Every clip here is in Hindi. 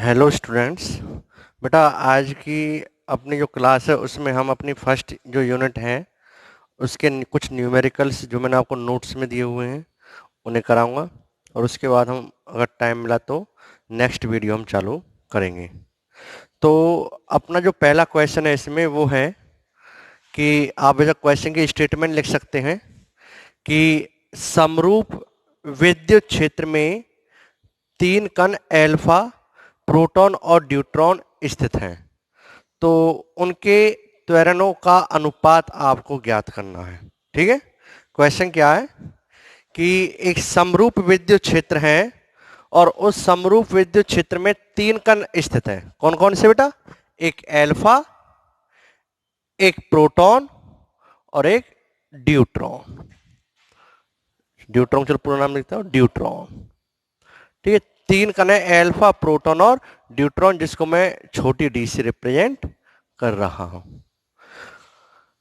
Hello students. बेटा आज की अपनी जो क्लास है उसमें हम अपनी फर्स्ट जो यूनिट है उसके कुछ न्यूमेरिकल्स जो मैंने आपको नोट्स में दिए हुए हैं उन्हें कराऊंगा और उसके बाद हम अगर टाइम मिला तो नेक्स्ट वीडियो हम चालू करेंगे। तो अपना जो पहला क्वेश्चन है इसमें वो है कि आप ऐसा क्वेश्चन की स्टेटमेंट लिख सकते हैं कि समरूप विद्युत क्षेत्र में तीन कण एल्फा, प्रोटॉन और न्यूट्रॉन स्थित हैं। तो उनके त्वरणों का अनुपात आपको ज्ञात करना है। ठीक है, क्वेश्चन क्या है कि एक समरूप विद्युत क्षेत्र है और उस समरूप विद्युत क्षेत्र में तीन कण स्थित हैं। कौन कौन से बेटा? एक एल्फा, एक प्रोटॉन और एक ड्यूट्रॉन। ड्यूट्रॉन, चलो पूरा नाम लिखता हूं, ड्यूट्रॉन। ठीक है, तीन कण है एल्फा, प्रोटॉन और ड्यूट्रॉन, जिसको मैं छोटी डी से रिप्रेजेंट कर रहा हूं।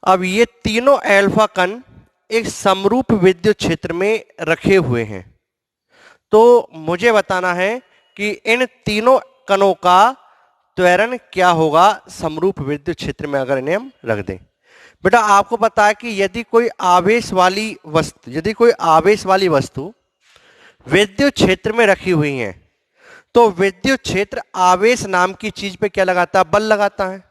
अब ये तीनों एल्फा कण एक समरूप विद्युत क्षेत्र में रखे हुए हैं। तो मुझे बताना है कि इन तीनों कणों का त्वरण क्या होगा समरूप विद्युत क्षेत्र में अगर इन्हें हम रख दें। बेटा आपको पता है कि यदि कोई आवेश वाली वस्तु विद्युत क्षेत्र में रखी हुई है तो विद्युत क्षेत्र आवेश नाम की चीज पे क्या लगाता है? बल लगाता है।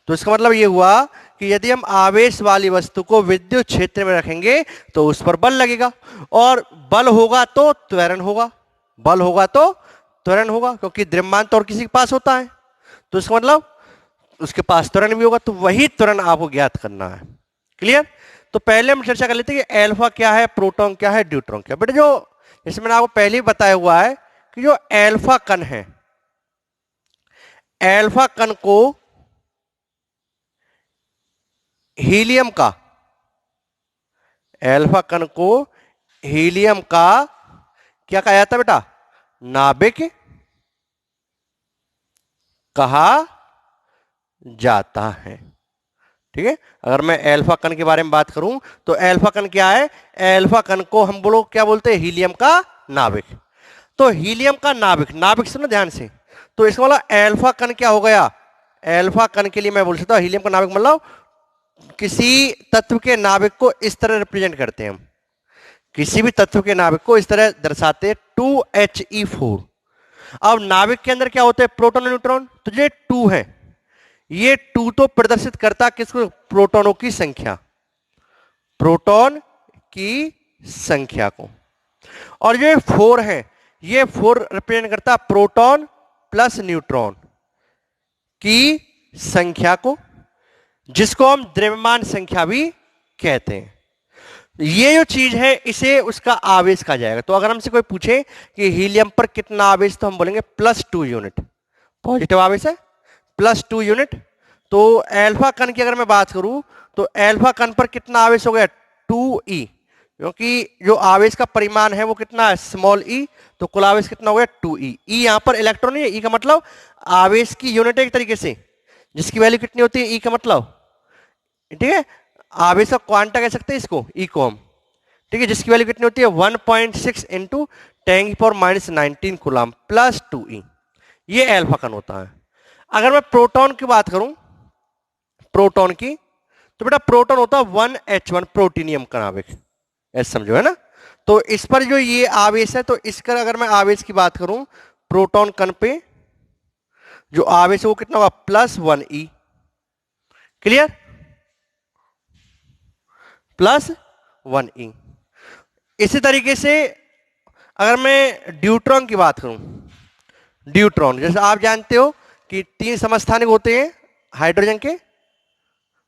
तो इसका मतलब ये हुआ कि यदि हम आवेश वाली वस्तु को विद्युत क्षेत्र में रखेंगे तो उस पर बल लगेगा और बल होगा तो त्वरण होगा, बल होगा तो त्वरण होगा, क्योंकि द्रव्यमान तो और किसी के पास होता है तो इसका मतलब उसके पास त्वरण भी होगा। तो वही त्वरण आपको ज्ञात करना है। क्लियर? तो पहले हम चर्चा कर लेते हैं कि एल्फा क्या है, प्रोटॉन क्या है, ड्यूट्रॉन क्या है। बेटा जो इसमें मैंने आपको पहले ही बताया हुआ है कि जो एल्फा कण है, एल्फा कण को हीलियम का, एल्फा कण को हीलियम का क्या कहा जाता है बेटा? नाभिक कहा जाता है। ठीक है, अगर मैं एल्फा कण के बारे में बात करूं तो एल्फा कण क्या है? एल्फा कण को हम बोलो क्या बोलते हैं? हीलियम का नाभिक। तो हीलियम का नाभिक, नाभिक सुनो ध्यान से, तो इसका मतलब एल्फा कण क्या हो गया? एल्फा कण के लिए मैं बोल सकता हूं हीलियम का नाभिक मतलब किसी तत्व के नाभिक को इस तरह रिप्रेजेंट करते हैं हम, किसी भी तत्व के नाभिक को इस तरह दर्शाते हैं 2He4। अब नाभिक के अंदर क्या होते हैं? प्रोटॉन और न्यूट्रॉन। तो ये 2 है, ये 2 तो प्रदर्शित करता किसको? प्रोटॉनों की संख्या, प्रोटॉन की संख्या को। और ये 4 है, ये 4 रिप्रेजेंट करता प्रोटॉन प्लस न्यूट्रॉन की संख्या को, जिसको हम द्रव्यमान संख्या भी कहते हैं। ये जो चीज है इसे उसका आवेश कहा जाएगा। तो अगर हमसे कोई पूछे कि हीलियम पर कितना आवेश, तो हम बोलेंगे +2 यूनिट। पॉजिटिव आवेश है, +2 यूनिट। तो एल्फा कण की अगर मैं बात करूं तो एल्फा कण पर कितना आवेश हो गया? 2E, क्योंकि जो आवेश का परिमाण है वो कितना है? Small e। तो कुल आवेश कितना हो गया? 2E। E यहां पर इलेक्ट्रॉन है, E का मतलब आवेश की यूनिट है एक तरीके से, जिसकी वैल्यू कितनी होती है? E का मतलब, ठीक है, आवेश का क्वांटा कह सकते हैं इसको, ई को हम। ठीक है, जिसकी वैल्यू कितनी होती है? 1.6 इंटू 10⁻19 कूलम +2E। ये एल्फा कण होता है। अगर मैं प्रोटॉन की बात करूं, प्रोटॉन की, तो बेटा प्रोटॉन होता है 1H1, प्रोटीनियम का नाभिक, ऐसे समझो, है ना। तो इस पर जो ये आवेश है, तो इसका अगर मैं आवेश की बात करूं, प्रोटॉन कण पे जो आवेश है वो कितना होगा? +1E। क्लियर? +1E। इसी तरीके से अगर मैं ड्यूट्रॉन की बात करूं, ड्यूट्रॉन जैसे आप जानते हो कि 3 समस्थानिक होते हैं हाइड्रोजन के।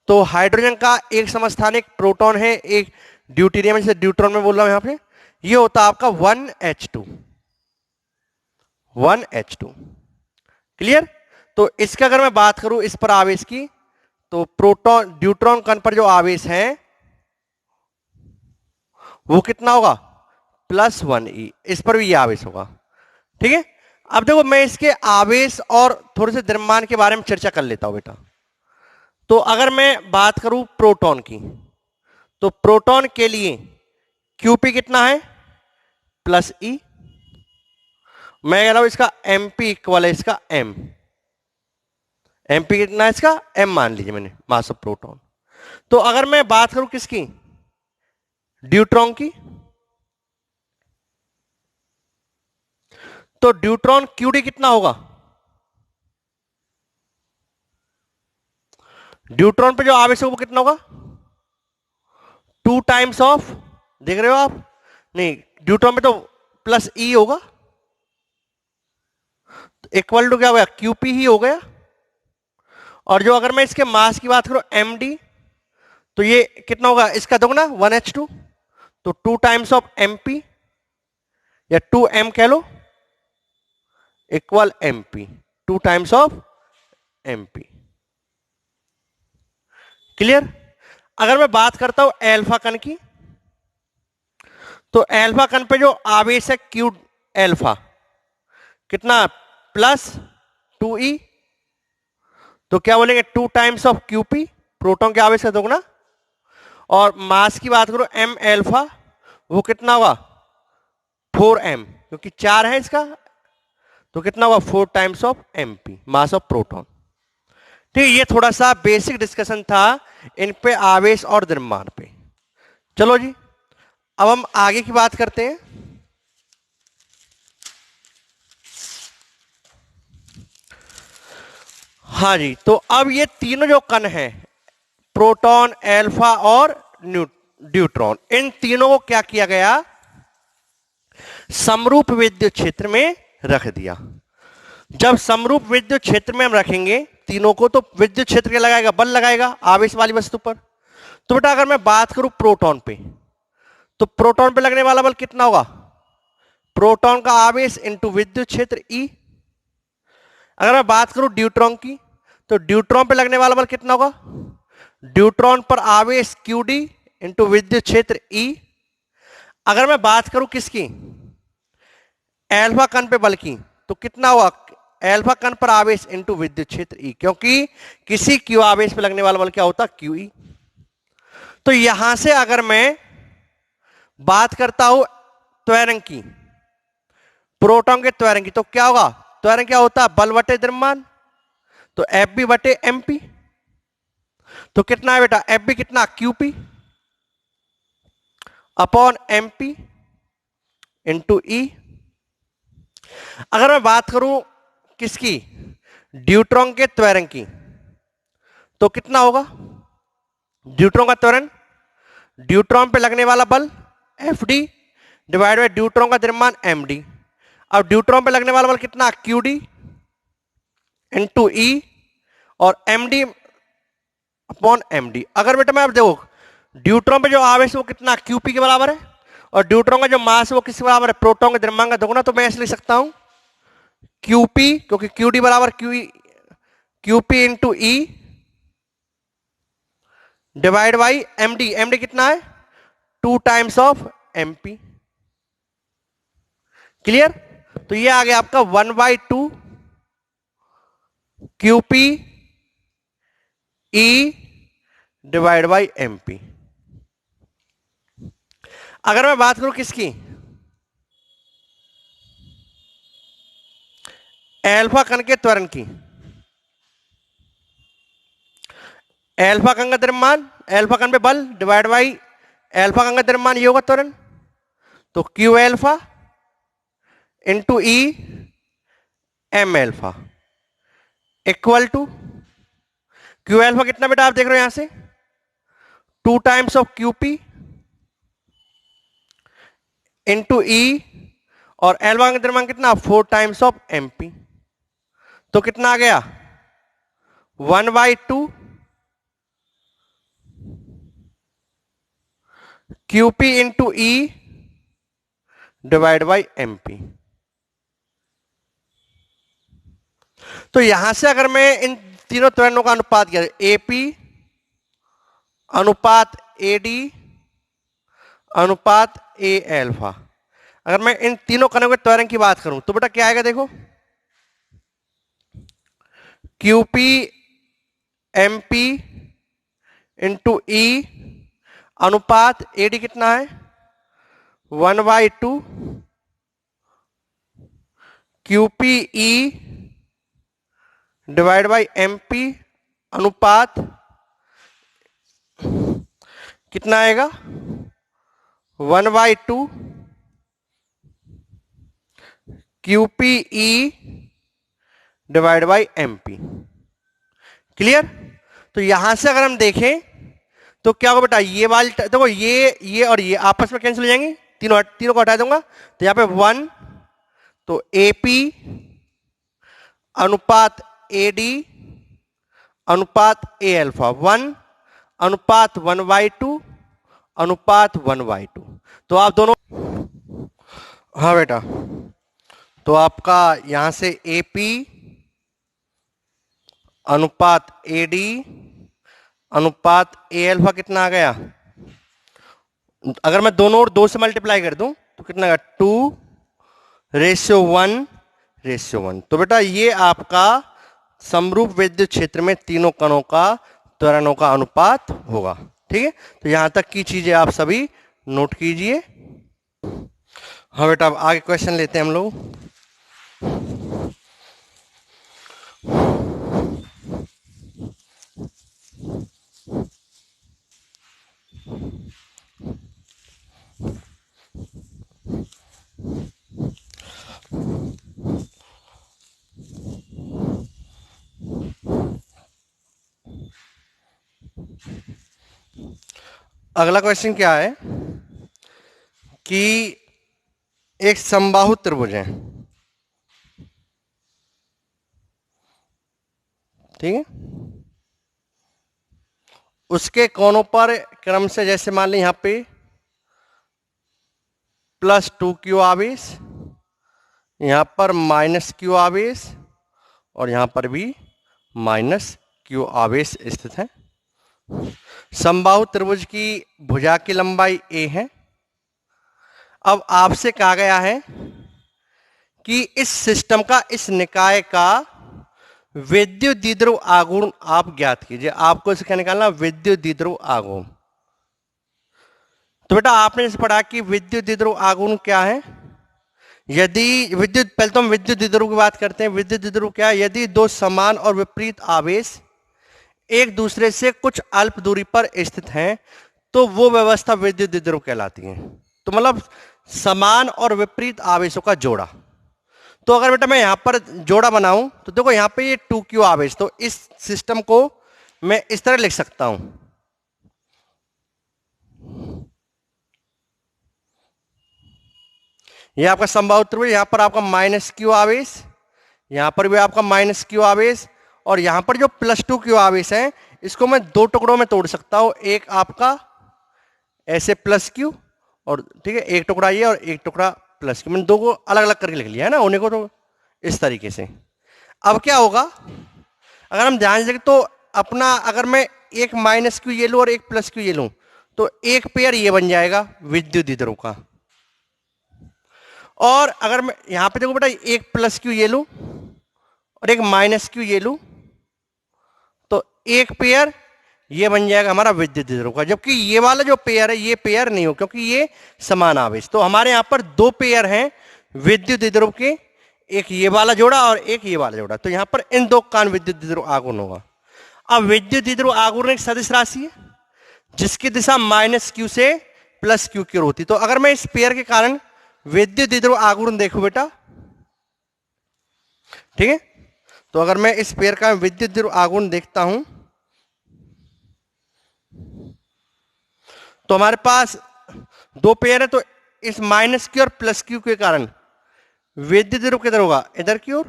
तो हाइड्रोजन का एक समस्थानिक प्रोटॉन है, एक ड्यूटेरियम, जैसे ड्यूट्रॉन में बोल रहा हूं यहां पे, ये होता है आपका 1H2, 1H2। क्लियर? तो इसका अगर मैं बात करूं इस पर आवेश की, तो प्रोटॉन, ड्यूट्रॉन कण पर जो आवेश है वो कितना होगा? +1E। इस पर भी ये आवेश होगा। ठीक है, अब देखो मैं इसके आवेश और थोड़े से द्रव्यमान के बारे में चर्चा कर लेता हूं बेटा। तो अगर मैं बात करूं प्रोटॉन की, तो प्रोटॉन के लिए QP कितना है? +E। मैं कह रहा हूं इसका एमपी इक्वल है इसका एम। एमपी कितना है इसका? एम मान लीजिए मैंने, मास ऑफ प्रोटॉन। तो अगर मैं बात करूं किसकी? ड्यूट्रॉन की, तो ड्यूट्रॉन क्यूडी कितना होगा? ड्यूट्रॉन पे जो आवेश है वो कितना होगा? 2 टाइम्स ऑफ, देख रहे हो आप? नहीं, ड्यूट्रॉन पे तो प्लस ई होगा, इक्वल टू क्या हो गया? क्यूपी ही हो गया। और जो अगर मैं इसके मास की बात करूं एम डी, तो ये कितना होगा? इसका दोगुना 1H2, तो 2 टाइम्स ऑफ एम पी या 2m कह लो, equal M P, 2 times of M P. Clear? अगर मैं बात करता हूं एल्फा कण की, तो एल्फा कण पे जो आवेश है क्यू एल्फा कितना? +2e, तो क्या बोलेंगे? 2 टाइम्स ऑफ क्यूपी, प्रोटॉन के आवेश का दोगुना। और मास की बात करो एम एल्फा, वो कितना होगा? 4m, क्योंकि 4 है इसका, तो कितना होगा? 4 times of MP, mass of proton. ठीक है, ये थोड़ा सा बेसिक डिस्कशन था इन पे आवेश और द्रव्यमान पे। चलो जी, अब हम आगे की बात करते हैं। हाँ जी, तो अब ये तीनों जो कण हैं, प्रोटॉन, एल्फा और ड्यूट्रॉन, इन तीनों को क्या किया गया? समरूप विद्युत क्षेत्र में रख दिया। जब समरूप विद्युत क्षेत्र में हम रखेंगे तीनों को, तो विद्युत क्षेत्र क्या लगाएगा? बल लगाएगा आवेश वाली वस्तु पर। तो बेटा अगर मैं बात करूं प्रोटॉन पे, तो प्रोटॉन पे लगने वाला बल कितना होगा? प्रोटॉन का आवेश इंटू विद्युत क्षेत्र ई। अगर मैं बात करूं ड्यूट्रॉन की, तो ड्यूट्रॉन पे लगने वाला बल कितना होगा? ड्यूट्रॉन पर आवेश क्यू डी इंटू विद्युत क्षेत्र ई। अगर मैं बात करूं किसकी? एल्फा कण पे बल की, तो कितना हुआ? एल्फा कण पर आवेश इंटू विद्युत क्षेत्र ई, क्योंकि किसी क्यू आवेश पे लगने वाला बल क्या होता? Q E. तो यहां से अगर मैं बात करता हूं त्वरण की, प्रोटॉन के त्वरण की, तो क्या होगा? त्वरण क्या होता है? बल बटे द्रव्यमान, तो एफ बी बटे एम पी। तो कितना है बेटा? एफ बी कितना? QP upon M P into E. अगर मैं बात करूं किसकी? ड्यूट्रॉन के त्वरण की, तो कितना होगा? ड्यूट्रॉन का त्वरण, ड्यूट्रॉन पे लगने वाला बल F D divide by deuteron का द्रव्यमान एम डी। अब ड्यूट्रॉन पे लगने वाला बल कितना? क्यू डी इंटू ई और M D upon M D. अगर बेटा मैं अब देखो, ड्यूट्रॉन पे जो आवेश वो कितना? क्यूपी के बराबर है, और ड्यूट्रॉन का जो मास वो किसके बराबर है? प्रोटॉन के द्रव्यमान का दोगुना। तो मैं ऐसे लिख सकता हूं क्यूपी, क्योंकि क्यूडी बराबर QP into E divide by MD. MD कितना है? 2 टाइम्स ऑफ एमपी। क्लियर? तो ये आ गया आपका 1/2 QP E divide by MP. अगर मैं बात करूं किसकी? एल्फा कण के त्वरण की, एल्फा कण का द्रव्यमान, एल्फा कण पे बल डिवाइड बाई एल्फा कण का द्रव्यमान, ये होगा त्वरण। तो Q alpha into E M alpha equal to, Q alpha कितना बेटा आप देख रहे हो यहां से? 2 times of QP into E, और एल्फा का द्रव्यमान कितना? 4 टाइम्स ऑफ एमपी। तो कितना आ गया? 1/2 QP into E divide by MP. तो यहां से अगर मैं इन तीनों त्वरणों का अनुपात किया, एपी अनुपात एडी अनुपात ए एल्फा, अगर मैं इन तीनों कणों के त्वरण की बात करूं, तो बेटा क्या आएगा? देखो, क्यूपी एमपी इंटू ई अनुपात एडी कितना है? 1/2 QPE डिवाइड बाई MP अनुपात कितना आएगा 1/2 QPE divide by MP। Clear? तो यहां से अगर हम देखें तो क्या होगा बेटा, ये वाली देखो ये और ये आपस में कैंसिल हो जाएंगे, तीनों तीनों को हटा दूंगा तो यहां पे 1, तो AP अनुपात AD अनुपात A अल्फा 1 अनुपात 1/2 अनुपात 1/2। तो आप दोनों, हाँ बेटा, तो आपका यहां से AP अनुपात AD अनुपात A अल्फा कितना आ गया, अगर मैं दोनों और 2 से मल्टीप्लाई कर दूं तो कितना आएगा 2:1:1। तो बेटा ये आपका समरूप विद्युत क्षेत्र में तीनों कणों का त्वरणों का अनुपात होगा। ठीक है, तो यहां तक की चीजें आप सभी नोट कीजिए। हाँ बेटा, अब आगे क्वेश्चन लेते हैं हम लोग। अगला क्वेश्चन क्या है कि एक समबाहु त्रिभुज है, ठीक है, उसके कोनों पर क्रम से, जैसे मान लें यहां पे +2q आवेश, यहां पर -q आवेश और यहां पर भी -q आवेश स्थित है। समबाहु त्रिभुज की भुजा की लंबाई a है। अब आपसे कहा गया है कि इस सिस्टम का, इस निकाय का विद्युत द्विध्रुव आघूर्ण आप ज्ञात कीजिए। आपको इसका निकालना विद्युत द्विध्रुव आघूर्ण। तो बेटा आपने जैसे पढ़ा कि विद्युत द्विध्रुव आघूर्ण क्या है, यदि विद्युत, पहले तो हम विद्युत द्विध्रुव की बात करते हैं। विद्युत द्विध्रुव क्या है, यदि दो समान और विपरीत आवेश एक दूसरे से कुछ अल्प दूरी पर स्थित हैं तो वो व्यवस्था विद्युत द्विध्रुव कहलाती है। तो मतलब समान और विपरीत आवेशों का जोड़ा। तो अगर बेटा मैं यहां पर जोड़ा बनाऊं तो देखो यहां पे ये 2q आवेश, तो इस सिस्टम को मैं इस तरह लिख सकता हूं, ये आपका समबाहु त्रिभुज, यहां पर आपका -q आवेश, यहां पर भी आपका -q आवेश, और यहां पर जो +2q आवेश है इसको मैं 2 टुकड़ों में तोड़ सकता हूं। एक आपका ऐसे +q, और ठीक है, एक टुकड़ा ये और एक टुकड़ा +q। मैंने 2 को अलग अलग करके लिख लिया है ना, उन्हीं को तो इस तरीके से। अब क्या होगा, अगर हम ध्यान से देखें तो अपना, अगर मैं एक -q ये लूं और एक +q ये लूं तो एक पेयर ये बन जाएगा विद्युत द्विध्रुव का। और अगर मैं यहां पे देखो बेटा एक +q ये लूं और एक -q ये लूं तो एक पेयर ये बन जाएगा हमारा विद्युत द्विध्रुव का। जबकि ये वाला जो पेयर है ये पेयर नहीं हो, क्योंकि ये समान आवेश। तो हमारे यहां पर 2 पेयर हैं विद्युत द्विध्रुव के, एक ये वाला जोड़ा और एक ये वाला जोड़ा। तो यहां पर इन 2 का विद्युत द्विध्रुव आघूर्ण होगा। अब विद्युत द्विध्रुव आघूर्ण एक सदिश राशि है जिसकी दिशा -q से +q की ओर होती। तो अगर मैं इस पेयर के कारण विद्युत द्विध्रुव आघूर्ण देखूं बेटा, ठीक है, तो अगर मैं इस पेयर का विद्युत द्विध्रुव आघूर्ण देखता हूं तो हमारे पास 2 पेयर है, तो इस -q और +q के कारण विद्युत द्विध्रुव किधर होगा, इधर की ओर।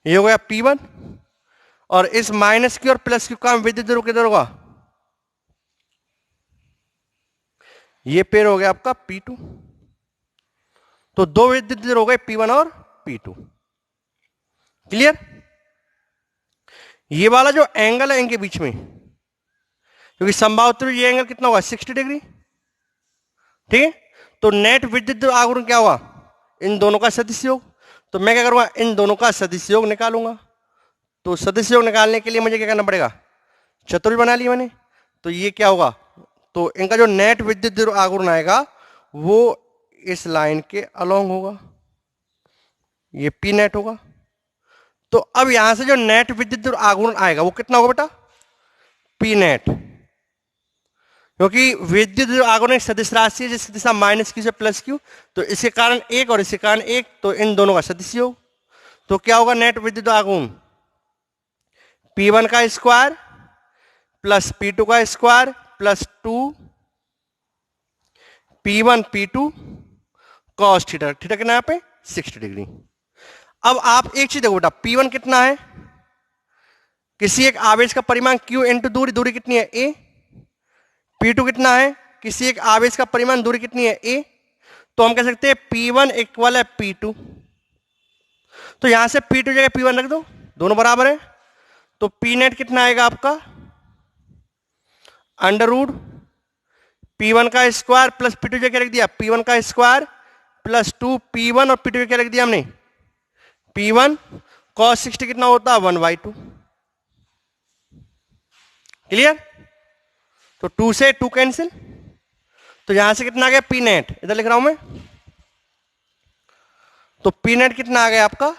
ये हो गया P1, और इस -q और +q का विद्युत द्विध्रुव किधर होगा, ये पेयर हो गया आपका P2। तो 2 विद्युत द्विध्रुव हो गए P1 और P2। क्लियर? ये वाला जो एंगल है इनके बीच में, क्योंकि समबाहु त्रिभुज ये एंगल कितना होगा 60 डिग्री, ठीक है। तो नेट विद्युत आघूर्ण क्या हुआ, इन दोनों का सदिश योग। तो मैं क्या करूंगा, इन दोनों का सदिश योग निकालूंगा। तो सदिश योग निकालने के लिए मुझे क्या करना पड़ेगा, चतुर्भुज बना लिया मैंने। तो ये क्या होगा, तो इनका जो नेट विद्युत आघूर्ण आएगा वो इस लाइन के अलोंग होगा, ये पी नेट होगा। तो अब यहां से जो नेट विद्युत आघूर्ण आएगा वो कितना होगा बेटा, पी नेट, क्योंकि विद्युत आघूर्ण एक सदिश राशि है जिसकी दिशा माइनस क्यू से प्लस क्यू, तो इसके कारण एक और इसके कारण एक, तो इन दोनों का सदिश योग। तो क्या होगा, नेट विद्युत आघूर्ण P1 का स्क्वायर प्लस P2 का square plus 2 P1 P2 cos theta, theta कितना यहाँ पे 60 डिग्री। अब आप एक चीज देखो बेटा, P1 कितना है, किसी एक आवेश का परिमाण Q इंटू दूरी, दूरी कितनी है A। P2 कितना है, किसी एक आवेश का परिमाण, दूरी कितनी है A। तो हम कह सकते हैं P1 इक्वल है P2, तो यहां से P2 जगह P1 रख दो, दोनों बराबर है। तो P नेट कितना आएगा आपका, अंडर रूट P1 का स्क्वायर प्लस P2 जगह रख दिया P1 का स्क्वायर प्लस 2 P1 और P2 क्या रख दिया हमने, P1 cos 60 कितना होता है 1/2। क्लियर, तो 2 से 2 कैंसिल, तो यहां से कितना आ गया P नेट, इधर लिख रहा हूं मैं। तो P नेट कितना आ गया आपका,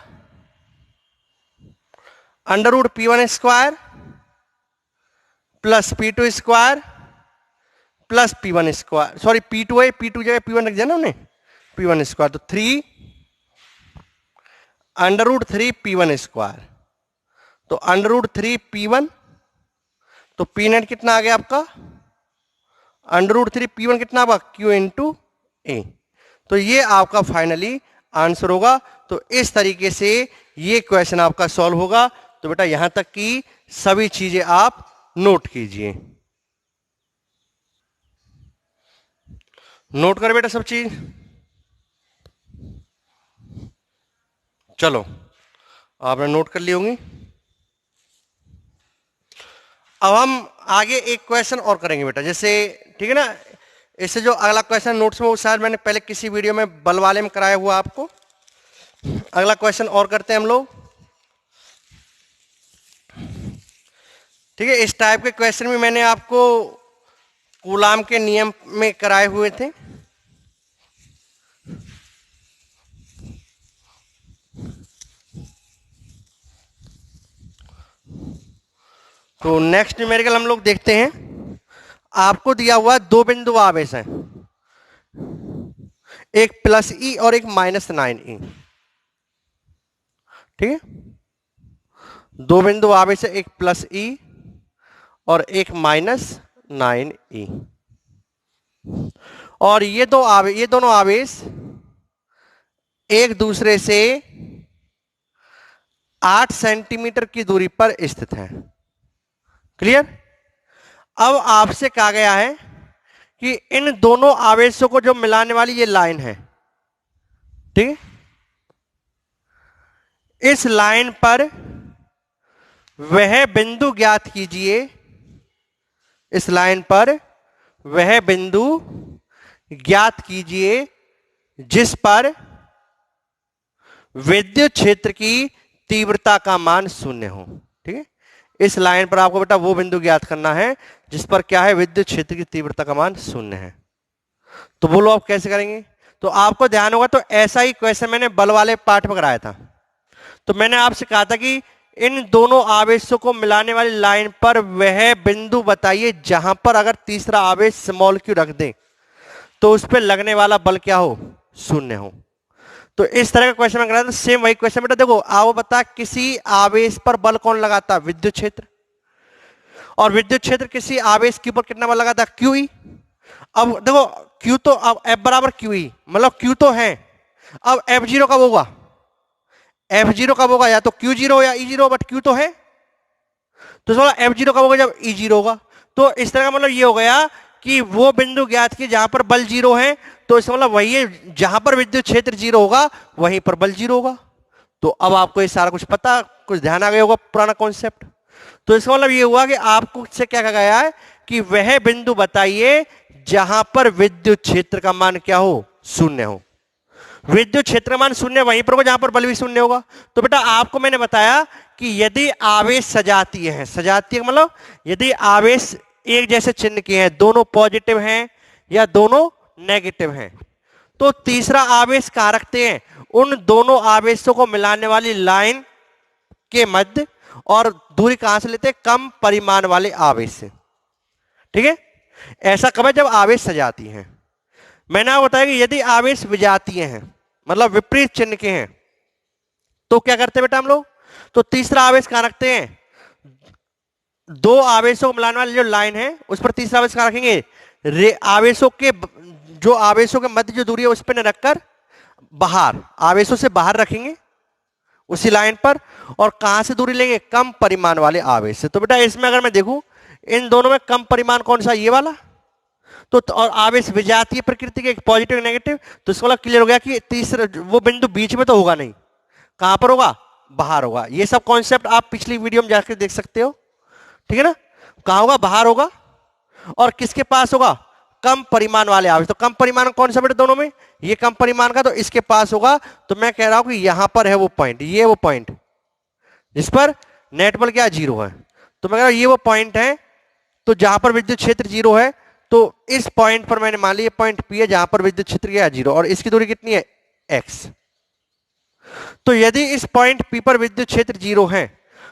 under root P1 square plus P2 square plus P1 square, sorry P2 है, P2 जगह P1 रख दिया ना हमने, P1 स्क्वायर, तो 3 अंडर रूट 3 P1 स्क्वायर, तो अंडर रूट 3 P1, तो P नेट कितना आ गया आपका, अंडर रूट 3 P1 कितना होगा Q इंटू ए। तो ये आपका फाइनली आंसर होगा। तो इस तरीके से ये क्वेश्चन आपका सॉल्व होगा। तो बेटा यहां तक की सभी चीजें आप नोट कीजिए, नोट कर बेटा सब चीज। चलो आपने नोट कर ली होंगी। अब हम आगे एक क्वेश्चन और करेंगे बेटा, जैसे ठीक है ना, इससे जो अगला क्वेश्चन नोट्स में वो शायद मैंने पहले किसी वीडियो में बल वाले में कराया हुआ आपको। अगला क्वेश्चन और करते हैं हम लोग, ठीक है। इस टाइप के क्वेश्चन भी मैंने आपको कूलाम के नियम में कराए हुए थे। तो नेक्स्ट न्यूमेरिकल हम लोग देखते हैं। आपको दिया हुआ 2 बिंदु आवेश है, एक प्लस ई और एक -9e, ठीक है। 2 बिंदु आवेश है, एक प्लस ई और एक -9e, और ये दोनों आवेश एक दूसरे से 8 सेंटीमीटर की दूरी पर स्थित हैं। क्लियर। अब आपसे कहा गया है कि इन दोनों आवेशों को जो मिलाने वाली ये लाइन है, ठीक है, इस लाइन पर वह बिंदु ज्ञात कीजिए, इस लाइन पर वह बिंदु ज्ञात कीजिए जिस पर विद्युत क्षेत्र की तीव्रता का मान 0 हो। ठीक है, इस लाइन पर आपको बेटा वो बिंदु ज्ञात करना है जिस पर क्या है, विद्युत क्षेत्र की तीव्रता का मान 0 है। तो बोलो आप कैसे करेंगे। तो आपको ध्यान होगा, तो ऐसा ही क्वेश्चन मैंने बल वाले पार्ट में कराया था। तो मैंने आपसे कहा था कि इन दोनों आवेशों को मिलाने वाली लाइन पर वह बिंदु बताइए जहां पर अगर तीसरा आवेश स्मॉल क्यू रख दें तो उस पर लगने वाला बल क्या हो, 0 हो। तो इस तरह का क्वेश्चन मैं कराया था। सेम वही क्वेश्चन बेटा देखो, आओ बता किसी आवेश पर बल कौन लगाता, विद्युत क्षेत्र, और विद्युत क्षेत्र किसी आवेश के ऊपर कितना बल लगाता, क्यू ई। अब देखो क्यू तो, अब एफ बराबर क्यू ई, मतलब क्यू तो है, अब एफ जीरो कब होगा, एफ जीरो कब होगा, या तो क्यू जीरो या ई जीरो, बट क्यू तो है। तो एफ जीरो कब होगा, जब ई जीरो होगा। तो इस तरह का मतलब ये हो गया कि वो बिंदु ज्ञात की जहां पर बल 0 है, तो इसका मतलब वही है जहां पर विद्युत क्षेत्र 0 होगा वहीं पर बल 0 होगा। तो अब आपको ये सारा कुछ पता, कुछ ध्यान आ गया होगा पुराना कॉन्सेप्ट। तो इसका मतलब ये हुआ कि आपको से क्या कहा गया है कि वह बिंदु बताइए जहां पर विद्युत क्षेत्र का मान क्या हो, 0 हो। विद्युत क्षेत्र मान 0 वहीं पर होगा जहां पर बल भी 0 होगा। तो बेटा आपको मैंने बताया कि यदि आवेश सजातीय है, सजातीय मतलब यदि आवेश एक जैसे चिन्ह के हैं, दोनों पॉजिटिव हैं या दोनों नेगेटिव हैं, तो तीसरा आवेश कहां रखते हैं? उन दोनों आवेशों को मिलाने वाली लाइन के मध्य, और दूरी कहां से लेते हैं? कम परिमाण वाले आवेश से। ठीक है, ऐसा कब है? जब आवेश सजाती हैं। मैंने आपको बताया कि यदि आवेश विजातीय हैं, मतलब विपरीत चिन्ह के हैं, तो क्या करते हैं बेटा हम लोग? तो तीसरा आवेश कहां रखते हैं? दो आवेशों को मिलाने वाली जो लाइन है उस पर तीसरा आवेश कहां रखेंगे? आवेशों के जो आवेशों के मध्य जो दूरी है उस पर न रखकर बाहर, आवेशों से बाहर रखेंगे उसी लाइन पर। और कहां से दूरी लेंगे? कम परिमाण वाले आवेश से। तो बेटा इसमें अगर मैं देखूं, इन दोनों में कम परिमाण कौन सा? ये वाला। तो और आवेश विजातीय प्रकृति के, पॉजिटिव नेगेटिव, तो इसका क्लियर हो गया कि तीसरा वो बिंदु बीच में तो होगा नहीं, कहां पर होगा? बाहर होगा। ये सब कॉन्सेप्ट आप पिछली वीडियो में जाकर देख सकते हो। ठीक है ना? कहां होगा? बाहर होगा। और किसके पास होगा? कम परिमाण वाले आवेश। तो कम परिमाण कौन सा बेटा दोनों में? ये कम परिमाण का, तो इसके पास होगा। तो मैं कह रहा हूं कि यहां पर है वो पॉइंट, ये वो पॉइंट जिस पर नेट बल क्या? 0 है। तो मैं कह रहा हूं ये वो पॉइंट है, तो जहां पर विद्युत क्षेत्र 0 है, तो इस पॉइंट पर मैंने मान लिया पॉइंट P है जहां पर विद्युत क्षेत्र क्या है? 0, और इसकी दूरी कितनी है? x। तो यदि इस पॉइंट P पर विद्युत क्षेत्र 0 है,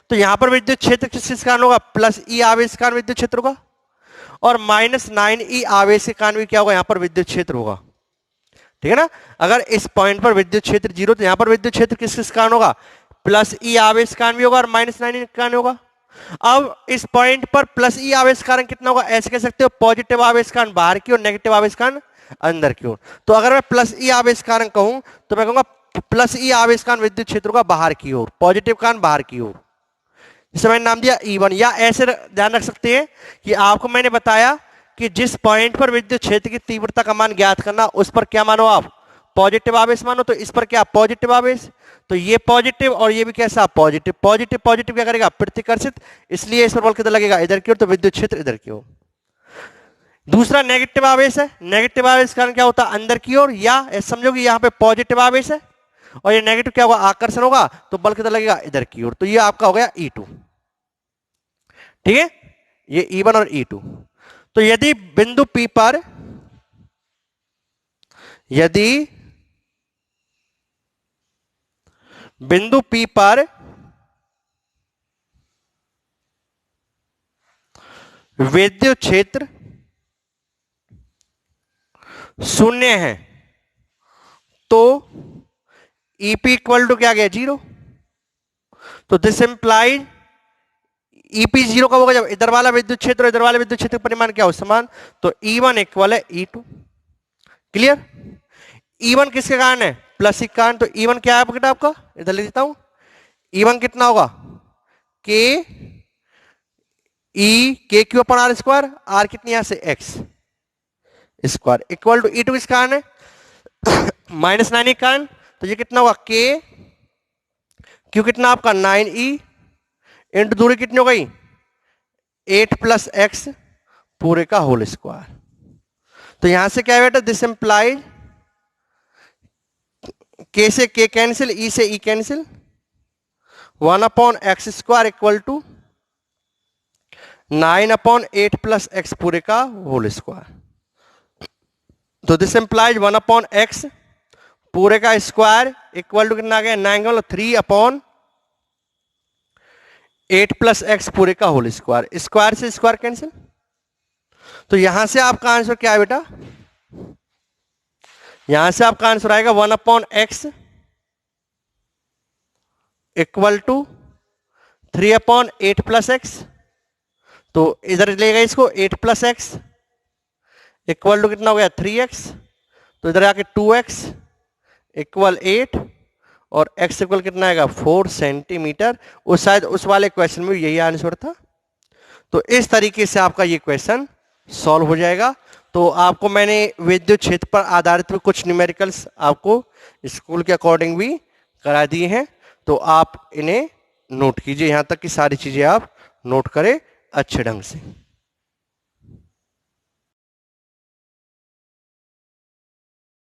तो यहां पर विद्युत क्षेत्र किस कारण होगा? प्लस E आवेश के कारण विद्युत क्षेत्र होगा, और -9E आवेश के कारण भी क्या होगा? यहां पर विद्युत क्षेत्र होगा। ठीक है ना? अगर इस पॉइंट पर विद्युत क्षेत्र 0, तो यहां पर विद्युत क्षेत्र किस कारण होगा? प्लस E आवेश के कारण भी होगा और -9E के कारण होगा। अब इस पॉइंट पर प्लस E आवेश कारण कितना होगा? ऐसे कह सकते हो, पॉजिटिव आवेश कारण बाहर की ओर, नेगेटिव आवेश कारण अंदर की ओर। तो अगर मैं प्लस E आवेश कारण कहूं, तो मैं कहूंगा प्लस E आवेश कारण विद्युत क्षेत्र होगा बाहर की ओर, पॉजिटिव कारण बाहर की ओर। इसे मैंने नाम दिया E1। या ऐसे ध्यान रख सकते हैं कि आपको मैंने बताया कि जिस पॉइंट पर विद्युत क्षेत्र की तीव्रता का मान ज्ञात करना, उस पर क्या मानो आप? पॉजिटिव आवेश मानो। तो इस पर क्या? पॉजिटिव आवेश। तो ये पॉजिटिव और ये भी कैसा? पॉजिटिव। पॉजिटिव पॉजिटिव क्या करेगा? प्रतिकर्षित, इसलिए इस पर बल कितना लगेगा? इधर की ओर, तो विद्युत क्षेत्र इधर की ओर। दूसरा नेगेटिव आवेश है। नेगेटिव आवेश कारण क्या होता है? अंदर की ओर। या समझो कि यहाँ पे पॉजिटिव आवेश है और ये नेगेटिव क्या होगा? आकर्षण होगा, तो बल कितना लगेगा? इधर की ओर। तो ये आपका हो गया E2। ठीक है, ये E1 और E2। तो यदि बिंदु P पर, यदि बिंदु P पर विद्युत क्षेत्र 0 है, तो EP इक्वल टू क्या गया? 0। तो दिस इंप्लाइज EP 0 कब होगा? जब इधर वाला विद्युत क्षेत्र और इधर वाले विद्युत क्षेत्र का परिमाण क्या हो? समान। तो E1 इक्वल है E2। क्लियर? E1 किसके कारण है? प्लस के कारण। तो E1 क्या है बेटा आपका? इधर लिख देता हूं। E1 कितना होगा? K क्यू अपन R स्क्वायर। R कितनी यहां से? X square equal to E2 किस कारण है? -9E के कारण। तो ये कितना होगा? K क्यू कितना आपका? 9E इंटू दूरी कितनी हो गई? 8 + x पूरे का होल स्क्वायर। तो यहां से क्या है बेटा? दिस इंप्लाइज K से K कैंसिल, E से E cancel, 1/x square equal to 9/8 + x पूरे का होल स्क्वायर। तो दिस इंप्लाइज 1/x पूरे का स्क्वायर इक्वल टू कितना आ गया? 9 3/8 + x पूरे का होल स्क्वायर। स्क्वायर से स्क्वायर कैंसिल। तो यहां से आपका आंसर क्या है बेटा? यहां से आपका आंसर आएगा 1/x इक्वल टू 3/8 + x। तो इधर लेगा इसको 8 + x इक्वल टू कितना हो गया? 3x। तो इधर आके 2x इक्वल 8 और x इक्वल कितना आएगा? 4 सेंटीमीटर। उस शायद उस वाले क्वेश्चन में यही आंसर था। तो इस तरीके से आपका ये क्वेश्चन सॉल्व हो जाएगा। तो आपको मैंने विद्युत क्षेत्र पर आधारित कुछ न्यूमेरिकल्स आपको स्कूल के अकॉर्डिंग भी करा दिए हैं, तो आप इन्हें नोट कीजिए। यहां तक की सारी चीजें आप नोट करें अच्छे ढंग से।